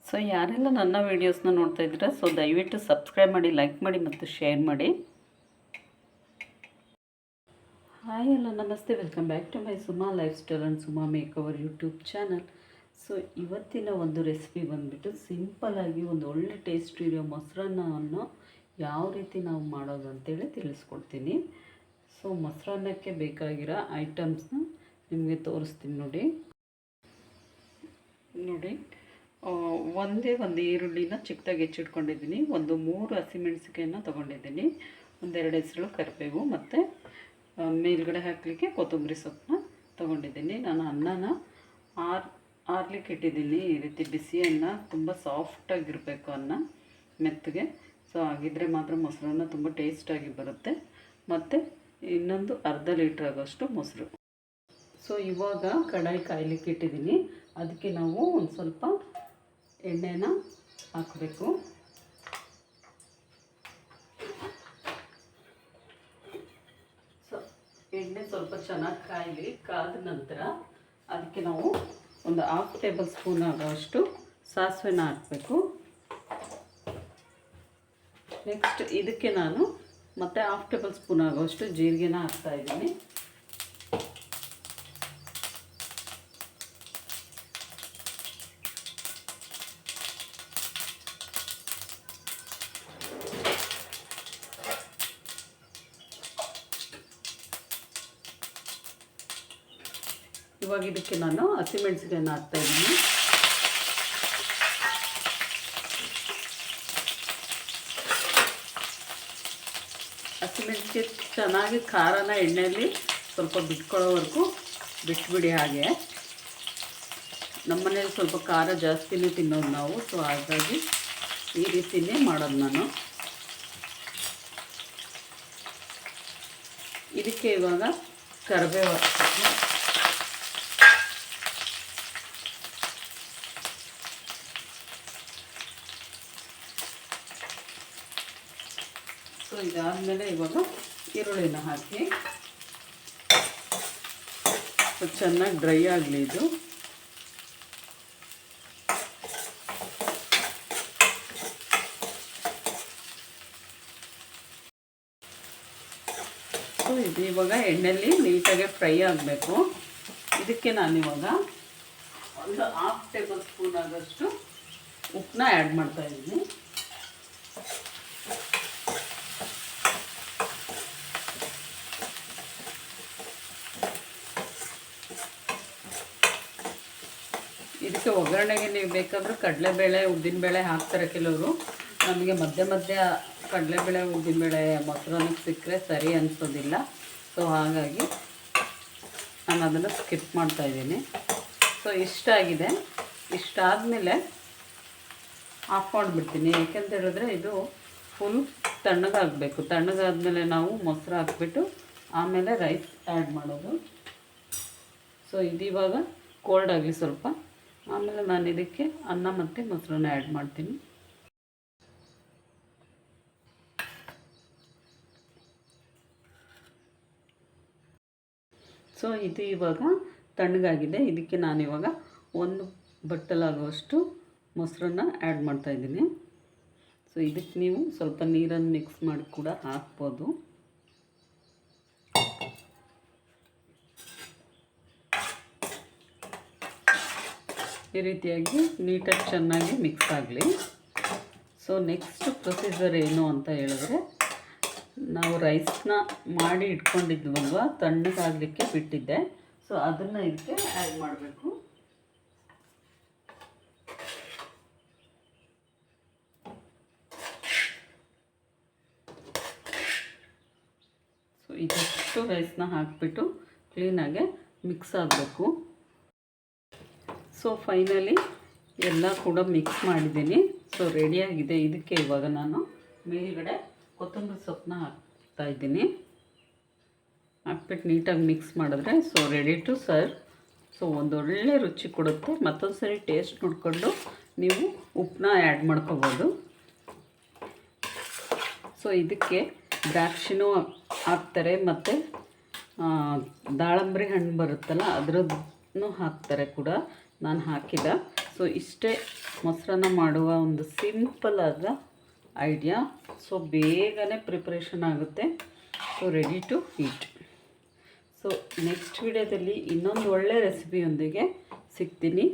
So ಯಾರೆಲ್ಲ ನನ್ನ ವೀಡಿಯೋಸ್ನ ನೋಡ್ತಾ ಇದ್ದೀರಾ, ಸೊ ದಯವಿಟ್ಟು ಸಬ್ಸ್ಕ್ರೈಬ್ ಮಾಡಿ, ಲೈಕ್ ಮಾಡಿ ಮತ್ತು ಶೇರ್ ಮಾಡಿ. ಹಾಯ್ ಎಲ್ಲ ನಮಸ್ತೆ, welcome back to my Suma lifestyle and Suma makeover YouTube channel. So ಇವತ್ತಿನ ಒಂದು ರೆಸಿಪಿ ಬಂದುಬಿಟ್ಟು ಸಿಂಪಲ್ಲಾಗಿ ಒಂದು ಒಳ್ಳೆ ಟೇಸ್ಟ್ ಇರೋ ಮೊಸರನ್ನವನ್ನು ಯಾವ ರೀತಿ ನಾವು ಮಾಡೋದು ಅಂತೇಳಿ ತಿಳಿಸ್ಕೊಡ್ತೀನಿ. ಸೊ ಮೊಸರನ್ನಕ್ಕೆ ಬೇಕಾಗಿರೋ ಐಟಮ್ಸ್ನ ನಿಮಗೆ ತೋರಿಸ್ತೀನಿ ನೋಡಿ. ಒಂದೇ ಒಂದು ಈರುಳ್ಳಿನ ಚಿಕ್ಕದಾಗಿ ಹೆಚ್ಚಿಟ್ಕೊಂಡಿದ್ದೀನಿ, ಒಂದು 3 ಹಸಿಮೆಣಸಿಕಾಯನ್ನು ತೊಗೊಂಡಿದ್ದೀನಿ, ಒಂದೆರಡು ಹೆಸರು ಕರಿಬೇವು ಮತ್ತು ಮೇಲ್ಗಡೆ ಹಾಕಲಿಕ್ಕೆ ಕೊತ್ತಂಬರಿ ಸೊಪ್ಪನ್ನ ತೊಗೊಂಡಿದ್ದೀನಿ. ನಾನು ಅನ್ನನ ಆರ್ಲಿಕ್ಕೆ ಇಟ್ಟಿದ್ದೀನಿ. ಈ ರೀತಿ ಬಿಸಿ ಅನ್ನ, ತುಂಬ ಸಾಫ್ಟಾಗಿರಬೇಕು ಅನ್ನ, ಮೆತ್ತಗೆ. ಸೊ ಆಗಿದ್ದರೆ ಮಾತ್ರ ಮೊಸರನ್ನ ತುಂಬ ಟೇಸ್ಟಾಗಿ ಬರುತ್ತೆ. ಮತ್ತು ಇನ್ನೊಂದು ಅರ್ಧ ಲೀಟ್ರ್ ಆಗೋಷ್ಟು ಮೊಸರು. ಸೊ ಇವಾಗ ಕಡಾಯಿ ಕಾಯಲಿಕ್ಕೆ ಇಟ್ಟಿದ್ದೀನಿ. ಅದಕ್ಕೆ ನಾವು ಒಂದು ಸ್ವಲ್ಪ ಎಣ್ಣೆನ ಹಾಕಬೇಕು. ಸೊ ಎಣ್ಣೆ ಸ್ವಲ್ಪ ಚೆನ್ನಾಗಿ ಕಾಯಲಿ. ಕಾದ ನಂತರ ಅದಕ್ಕೆ ನಾವು ಒಂದು 1/2 ಟೇಬಲ್ ಸ್ಪೂನ್ ಆಗೋಷ್ಟು ಸಾಸಿವೆನ ಹಾಕಬೇಕು. ನೆಕ್ಸ್ಟ್ ಇದಕ್ಕೆ ನಾನು ಮತ್ತೆ 1/2 ಟೇಬಲ್ ಸ್ಪೂನ್ ಆಗೋಷ್ಟು ಜೀರಿಗೆನ ಹಾಕ್ತಾಯಿದ್ದೀನಿ. ಇವಾಗ ಇದಕ್ಕೆ ನಾನು ಹಸಿಮೆಣಸಿನಕಾಯಿನ ಹಾಕ್ತಾಯಿದ್ದೀನಿ. ಹಸಿಮೆಣಸಿಗೆ ಚೆನ್ನಾಗಿ ಖಾರನ ಎಣ್ಣೆಯಲ್ಲಿ ಸ್ವಲ್ಪ ಬಿಟ್ಕೊಳ್ಳೋವರೆಗೂ ಬಿಟ್ಬಿಡಿ. ಹಾಗೆ ನಮ್ಮನೇಲಿ ಸ್ವಲ್ಪ ಖಾರ ಜಾಸ್ತಿನೇ ತಿನ್ನೋದು ನಾವು. ಸೊ ಹಾಗಾಗಿ ಈ ರೀತಿಯೇ ಮಾಡೋದು ನಾನು. ಇದಕ್ಕೆ ಇವಾಗ ಕರಿಬೇವು ಹಾಕ್ಬೇಕು. ಸೊ ಇದಾದಮೇಲೆ ಇವಾಗ ಈರುಳ್ಳಿನ ಹಾಕಿ ಚೆನ್ನಾಗಿ ಡ್ರೈ ಆಗಲಿ ಇದು. ಸೊ ಇದು ಇವಾಗ ಎಣ್ಣೆಯಲ್ಲಿ ನೀಟಾಗಿ ಫ್ರೈ ಆಗಬೇಕು. ಇದಕ್ಕೆ ನಾನಿವಾಗ ಒಂದು 1/2 ಟೇಬಲ್ ಸ್ಪೂನ್ ಆಗೋಷ್ಟು ಉಪ್ಪನ್ನ ಆ್ಯಡ್ ಮಾಡ್ತಾಯಿದ್ದೀನಿ. ಇದಕ್ಕೆ ಒಗ್ಗರಣೆಗೆ ನೀವು ಬೇಕಾದರೂ ಕಡಲೆಬೇಳೆ, ಉದ್ದಿನಬೇಳೆ ಹಾಕ್ತಾರೆ ಕೆಲವರು. ನಮಗೆ ಮಧ್ಯೆ ಕಡಲೆಬೇಳೆ, ಉದ್ದಿನಬೇಳೆ ಮೊಸರನ್ನಕ್ಕೆ ಸಿಕ್ಕರೆ ಸರಿ ಅನಿಸೋದಿಲ್ಲ. ಸೊ ಹಾಗಾಗಿ ನಾನು ಅದನ್ನು ಸ್ಕಿಪ್ ಮಾಡ್ತಾಯಿದ್ದೀನಿ. ಸೊ ಇಷ್ಟಾಗಿದೆ. ಇಷ್ಟಾದಮೇಲೆ ಆಫ್ ಮಾಡಿಬಿಡ್ತೀನಿ. ಏಕೆಂತ ಹೇಳಿದ್ರೆ ಇದು ಫುಲ್ ತಣ್ಣಗಾಗಬೇಕು. ತಣ್ಣಗಾದ್ಮೇಲೆ ನಾವು ಮೊಸರು ಹಾಕ್ಬಿಟ್ಟು ಆಮೇಲೆ ರೈಸ್ ಆ್ಯಡ್ ಮಾಡೋದು. ಸೊ ಇದಿವಾಗ ಕೋಲ್ಡ್ ಆಗಲಿ ಸ್ವಲ್ಪ, ಆಮೇಲೆ ನಾನು ಇದಕ್ಕೆ ಅನ್ನ ಮತ್ತು ಮೊಸರನ್ನ ಆ್ಯಡ್ ಮಾಡ್ತೀನಿ. ಸೊ ಇದು ಇವಾಗ ತಣ್ಣಗಾಗಿದೆ. ಇದಕ್ಕೆ ನಾನಿವಾಗ 1 ಬಟ್ಟಲಾಗುವಷ್ಟು ಮೊಸರನ್ನ ಆ್ಯಡ್ ಮಾಡ್ತಾಯಿದ್ದೀನಿ. ಸೊ ಇದಕ್ಕೆ ನೀವು ಸ್ವಲ್ಪ ನೀರನ್ನು ಮಿಕ್ಸ್ ಮಾಡಿ ಕೂಡ ಹಾಕ್ಬೋದು. ಈ ರೀತಿಯಾಗಿ ನೀಟಾಗಿ ಚೆನ್ನಾಗಿ ಮಿಕ್ಸ್ ಆಗಲಿ. ಸೊ ನೆಕ್ಸ್ಟ್ ಪ್ರೊಸೀಜರ್ ಏನು ಅಂತ ಹೇಳಿದ್ರೆ, ನಾವು ರೈಸ್ನ ಮಾಡಿ ಇಟ್ಕೊಂಡಿದ್ವಲ್ವ, ತಣ್ಣಗಾಗಲಿಕ್ಕೆ ಬಿಟ್ಟಿದ್ದೆ. ಸೊ ಅದನ್ನು ಇದಕ್ಕೆ ಆ್ಯಡ್ ಮಾಡಬೇಕು. ಸೊ ಇದಷ್ಟು ರೈಸ್ನ ಹಾಕಿಬಿಟ್ಟು ಕ್ಲೀನಾಗೆ ಮಿಕ್ಸ್ ಆಗಬೇಕು. ಸೊ ಫೈನಲಿ ಎಲ್ಲ ಕೂಡ ಮಿಕ್ಸ್ ಮಾಡಿದ್ದೀನಿ. ಸೊ ರೆಡಿಯಾಗಿದೆ. ಇದಕ್ಕೆ ಇವಾಗ ನಾನು ಮೇಲ್ಗಡೆ ಕೊತ್ತಂಬರಿ ಸೊಪ್ಪನ್ನ ಹಾಕ್ತಾಯಿದ್ದೀನಿ. ಹಾಕ್ಬಿಟ್ಟು ನೀಟಾಗಿ ಮಿಕ್ಸ್ ಮಾಡಿದ್ರೆ so ready to serve. So ಒಂದೊಳ್ಳೆ ರುಚಿ ಕೊಡುತ್ತೆ. ಮತ್ತೊಂದು ಸರಿ ಟೇಸ್ಟ್ ನೋಡಿಕೊಂಡು ನೀವು ಉಪ್ಪನ್ನ ಆ್ಯಡ್ ಮಾಡ್ಕೋಬೋದು. ಸೊ ಇದಕ್ಕೆ ದ್ರಾಕ್ಷಿನೂ ಹಾಕ್ತಾರೆ ಮತ್ತು ದಾಳಂಬ್ರಿ ಹಣ್ಣು ಬರುತ್ತಲ್ಲ ಅದರದ್ದು ಹಾಕ್ತಾರೆ ಕೂಡ. ನಾನು ಹಾಕಿಲ್ಲ. ಸೊ ಇಷ್ಟೇ ಮೊಸರನ್ನ ಮಾಡುವ ಒಂದು ಸಿಂಪಲ್ ಆದ ಐಡಿಯಾ. ಸೊ ಬೇಗನೆ ಪ್ರಿಪ್ರೇಷನ್ ಆಗುತ್ತೆ. So ready to eat. So next ವಿಡಿಯೋದಲ್ಲಿ ಇನ್ನೊಂದು ಒಳ್ಳೆ ರೆಸಿಪಿಯೊಂದಿಗೆ ಸಿಗ್ತೀನಿ.